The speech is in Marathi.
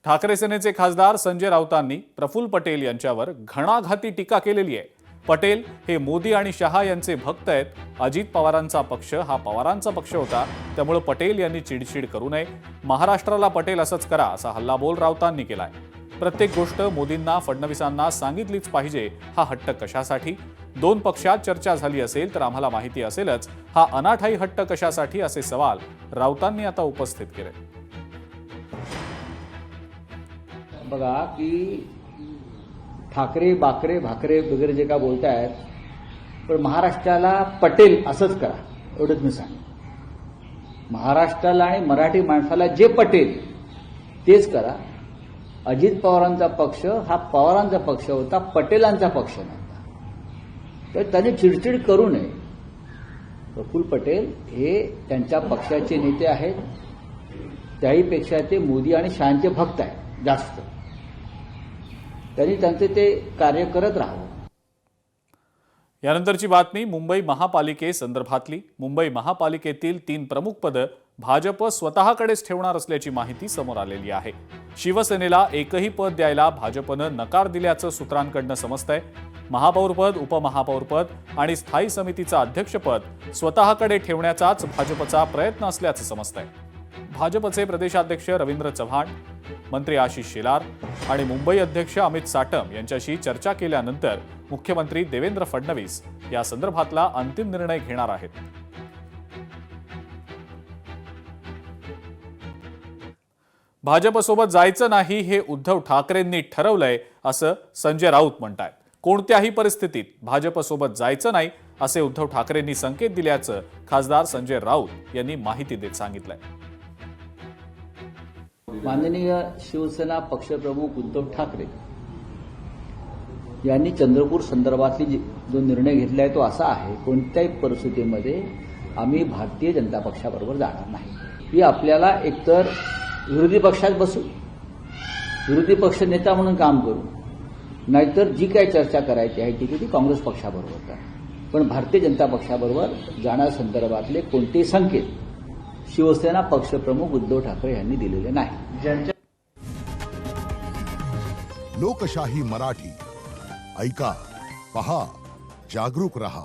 ठाकरे सेनेचे खासदार संजय राऊतांनी प्रफुल्ल पटेल यांच्यावर घणाघाती टीका केलेली आहे। पटेल हे मोदी आणि शहा यांचे भक्त आहेत। अजित पवारांचा पक्ष हा पवारांचा पक्ष होता, त्यामुळे पटेल यांनी चिडचिड करू नये। महाराष्ट्राला पटेल असंच करा असा हल्लाबोल राऊतांनी केलाय। प्रत्येक गोष्ट मोदींना फडणवीसांना सांगितलीच पाहिजे हा हट्ट कशासाठी? दोन पक्षात चर्चा झाली असेल तर आम्हाला माहिती असेलच, हा अनाठाई हट्ट कशासाठी असे सवाल राऊतांनी आता उपस्थित केले। बघा की ठाकरे बाकरे भाकरे वगैरे जे का बोलतायत, पण महाराष्ट्राला पटेल असंच करा एवढंच मी सांगेन। महाराष्ट्राला आणि मराठी माणसाला जे पटेल तेच करा। अजित पवारांचा पक्ष हा पवारांचा पक्ष होता, पटेलांचा पक्ष नव्हता। तर त्यांनी चिडचिड करू नये। प्रफुल्ल पटेल हे त्यांच्या पक्षाचे नेते आहेत, त्याहीपेक्षा ते मोदी आणि शहांचे भक्त आहेत जास्त। त्यांनी त्यांचे ते कार्य करत राहावं। यानंतरची बातमी मुंबई महापालिकेसंदर्भातली। मुंबई महापालिकेतील 3 प्रमुख पदं भाजप स्वतःकडेच ठेवणार असल्याची माहिती समोर आलेली आहे। शिवसेनेला एकही पद द्यायला भाजपनं नकार दिल्याचं सूत्रांकडनं समजतंय। महापौरपद, उपमहापौरपद आणि स्थायी समितीचं अध्यक्षपद स्वतःकडे ठेवण्याचाच भाजपचा प्रयत्न असल्याचं समजतंय। भाजपचे प्रदेशाध्यक्ष रवींद्र चव्हाण, मंत्री आशिष शेलार आणि मुंबई अध्यक्ष अमित साटम यांच्याशी चर्चा केल्यानंतर मुख्यमंत्री देवेंद्र फडणवीस या संदर्भातला अंतिम निर्णय घेणार आहेत। भाजपसोबत जायचं नाही हे उद्धव ठाकरेंनी ठरवलंय असं संजय राऊत म्हणतायत। कोणत्याही परिस्थितीत भाजपसोबत जायचं नाही असे उद्धव ठाकरेंनी संकेत दिल्याचं खासदार संजय राऊत यांनी माहिती देत सांगितलंय। माननीय शिवसेना पक्षप्रमुख उद्धव ठाकरे यांनी चंद्रपूर संदर्भातली जो निर्णय घेतलाय तो असा आहे, कोणत्याही परिस्थितीमध्ये आम्ही भारतीय जनता पक्षाबरोबर जाणार नाही। ही आपल्याला एकतर विरोधी पक्षात बसू, विरोधी पक्ष नेता म्हणून काम करू, नाहीतर जी काही चर्चा करायची आहे ती काँग्रेस पक्षाबरोबर करा। पण भारतीय जनता पक्षाबरोबर जाण्यासंदर्भातले कोणतेही संकेत शिवसेना पक्षप्रमुख उद्धव ठाकरे यांनी दिलेले नाही। लोकशाही मराठी ऐका, पहा, जागरूक रहा।